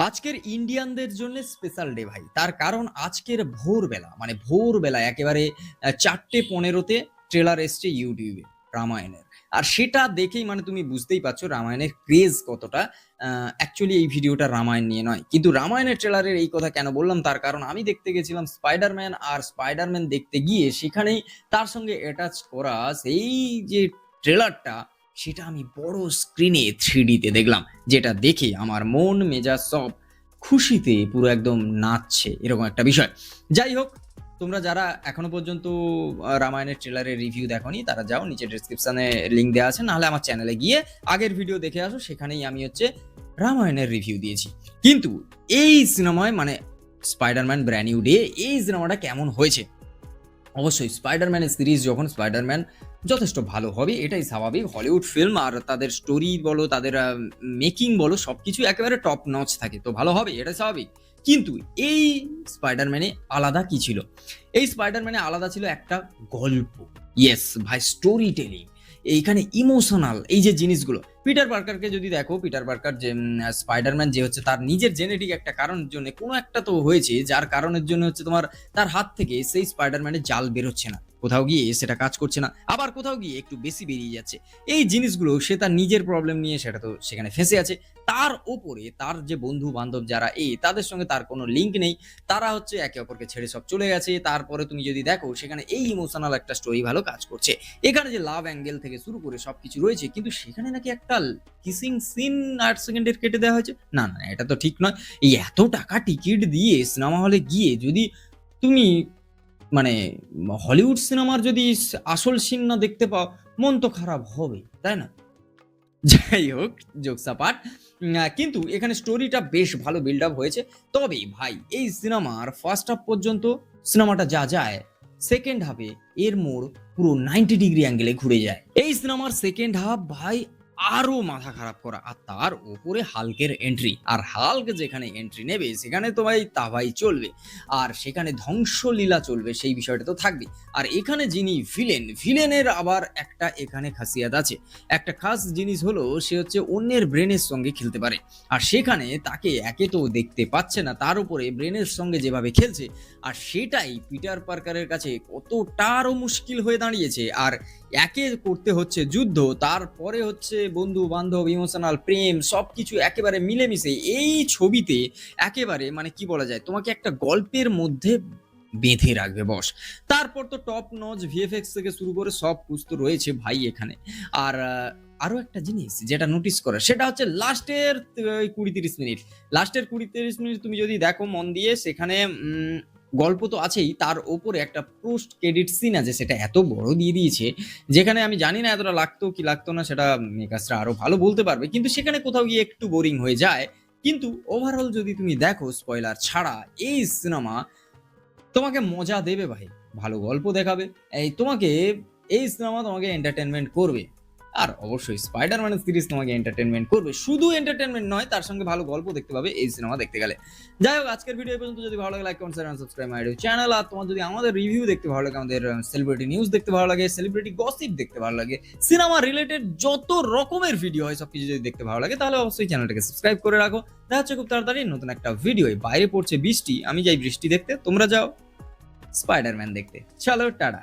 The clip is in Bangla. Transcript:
আজকের ইন্ডিয়ানদের জন্য স্পেশাল ডে ভাই। তার কারণ আজকের ভোরবেলা মানে ভোরবেলা একেবারে 4:15-তে ট্রেলার এসছে ইউটিউবে রামায়ণের। আর সেটা দেখেই মানে তুমি বুঝতেই পারছো রামায়ণের ক্রেজ কতটা। অ্যাকচুয়ালি এই ভিডিওটা রামায়ণ নিয়ে নয়, কিন্তু রামায়ণের ট্রেলারের এই কথা কেন বললাম তার কারণ আমি দেখতে গেছিলাম স্পাইডারম্যান, আর স্পাইডারম্যান দেখতে গিয়ে সেখানেই তার সঙ্গে অ্যাটাচ করা সেই যে ট্রেলারটা সেটা আমি বড় স্ক্রিনে 3D-তে দেখলাম, যেটা দেখে আমার মন মেজাজ সব খুশিতে পুরো একদম নাচছে, এরকম একটা বিষয়। যাই হোক, তোমরা যারা এখনো পর্যন্ত রামায়ণের ট্রেলারের রিভিউ দেখোনি তারা যাও, নিচে ডেসক্রিপশনে লিঙ্ক দেওয়া আছে, নাহলে আমার চ্যানেলে গিয়ে আগের ভিডিও দেখে আসো, সেখানেই আমি রামায়ণের রিভিউ দিয়েছি। কিন্তু এই সিনেমায় মানে স্পাইডারম্যান ব্র্যান্ড নিউ ডে, এই সিনেমাটা কেমন হয়েছে? অবশ্যই স্পাইডারম্যানের সিরিজ যখন স্পাইডারম্যান যথেষ্ট ভালো হবে, এটাই স্বাভাবিক। হলিউড ফিল্ম আর তাদের স্টোরি বলো, তাদের মেকিং বলো, সবকিছু একেবারে টপ নচ থাকে, তো ভালো হবে, এটা স্বাভাবিক। কিন্তু এই স্পাইডারম্যানে আলাদা কি ছিল? এই স্পাইডারম্যানে আলাদা ছিল একটা গল্প। ইয়েস ভাই, স্টোরি টেলিং, এইখানে ইমোশনাল এই যে জিনিসগুলো। পিটার পার্কারকে যদি দেখো, পিটার পার্কার যে স্পাইডারম্যান যে হচ্ছে তার নিজের জেনেটিক একটা কারণের জন্য কোনো একটা তো হয়েছে, যার কারণের জন্য হচ্ছে তোমার তার হাত থেকে সেই স্পাইডারম্যানের জাল বেরোচ্ছে না, কোথাও গিয়ে সেটা কাজ করছে না, আবার কোথাও গিয়ে একটু বেশি বেরিয়ে যাচ্ছে। এই জিনিসগুলো সে তার নিজের প্রবলেম নিয়ে সেটা তো সেখানে ফেঁসে আছে। তার ওপরে তার যে বন্ধু বান্ধব যারা তাদের সঙ্গে তার কোনো লিঙ্ক নেই, তারা হচ্ছে একে অপরকে ছেড়ে সব চলে গেছে। তারপরে তুমি যদি দেখো সেখানে এই ইমোশনাল একটা স্টোরি ভালো কাজ করছে। এখানে যে লাভ অ্যাঙ্গেল থেকে শুরু করে সবকিছু রয়েছে, কিন্তু সেখানে নাকি একটা কিসিং সিন 8 সেকেন্ডের কেটে দেওয়া হয়েছে। না না, এটা তো ঠিক নয়। এই এত টাকা টিকিট দিয়ে সিনেমা হলে গিয়ে যদি তুমি মানে হলিউড সিনেমার যদি আসল সিন না দেখতে পাও, মন তো খারাপ হবে, তাই না? যাই হোক, জোকস অ্যাপার্ট, কিন্তু এখানে স্টোরিটা বেশ ভালো বিল্ড আপ হয়েছে। তবে ভাই, এই সিনেমার ফার্স্ট হাফ পর্যন্ত সিনেমাটা যা যায়, সেকেন্ড হাফে এর মোড় পুরো 90 ডিগ্রি অ্যাঙ্গেলে ঘুরে যায়। এই সিনেমার সেকেন্ড হাফ ভাই আরো মাথা খারাপ করা, আর তার উপরে হাল্কের এন্ট্রি। আর হাল্ক যেখানে এন্ট্রি নেবে সেখানে তো ভাই তাভাই চলবে, আর সেখানে ধ্বংসলীলা চলবে, সেই বিষয়টা তো থাকবে। আর এখানে যিনি ভিলেনের আবার একটা এখানে খাসিয়াত আছে। একটা খাস জিনিস হলো, সে হচ্ছে অন্যের ব্রেনের সঙ্গে খেলতে পারে। আর সেখানে তাকে একে তো দেখতে পাচ্ছে না, তার উপরে ব্রেনের সঙ্গে যেভাবে খেলছে, আর সেটাই পিটার পার্কারের কাছে কতটা আরো মুশকিল হয়ে দাঁড়িয়েছে। আর একে করতে হচ্ছে যুদ্ধ, তারপরে হচ্ছে বন্ধু বান্ধব, ইমোশনাল, প্রেম, সবকিছু একেবারে মিলেমিশে এই ছবিতে একেবারে মানে কি বলা যায়, তোমাকে একটা গল্পের মধ্যে বেঁধে রাখবে বস। তারপর তো টপ নচ ভিএফএক্স থেকে শুরু করে সব কুছ তো রয়েছে ভাই এখানে। আর আরো একটা জিনিস যেটা নোটিস করা, সেটা হচ্ছে লাস্টের 20-30 মিনিট। লাস্টের 20-30 মিনিট তুমি যদি দেখো মন দিয়ে, সেখানে গল্প তো আছেই, তার ওপরে একটা পোস্ট ক্রেডিট সিন আছে, সেটা এত বড় দিয়ে দিয়েছে, যেখানে আমি জানি না এতটা লাগতো কি লাগতো না, সেটা মেকার্সরা আরো ভালো বলতে পারবে, কিন্তু সেখানে কোথাও গিয়ে একটু বোরিং হয়ে যায়। কিন্তু ওভারঅল যদি তুমি দেখো স্পয়লার ছাড়া, এই সিনেমা তোমাকে মজা দেবে ভাই, ভালো গল্প দেখাবে, এই সিনেমা তোমাকে এন্টারটেনমেন্ট করবে। আর অবশ্যই স্পাইডারম্যানের সিরিজ তোমাকে এন্টারটেনমেন্ট করবে, শুধু এন্টারটেনমেন্ট নয়, তার সঙ্গে ভালো গল্প দেখতে পাবে এই সিনেমা দেখতে গেলে। যাই হোক, আজকের ভিডিও পর্যন্ত। যদি ভালো লাগে like, comment, share, subscribe my channel. আর তোমার যদি আমাদের রিভিউ দেখতে ভালো লাগে, আমাদের সেলিব্রিটি নিউজ দেখতে ভালো লাগে, সেলিব্রিটি গসিপ দেখতে ভালো লাগে, সিনেমা রিলেটেড যত রকমের ভিডিও হয় সবকিছু যদি দেখতে ভালো লাগে, তাহলে অবশ্যই চ্যানেলটাকে সাবস্ক্রাইব করে রাখো। দেখা হচ্ছে খুব তাড়াতাড়ি নতুন একটা ভিডিও। বাইরে পড়ছে বৃষ্টি, আমি যাই বৃষ্টি দেখতে, তোমরা যাও স্পাইডারম্যান দেখতে। চলো, টাটা।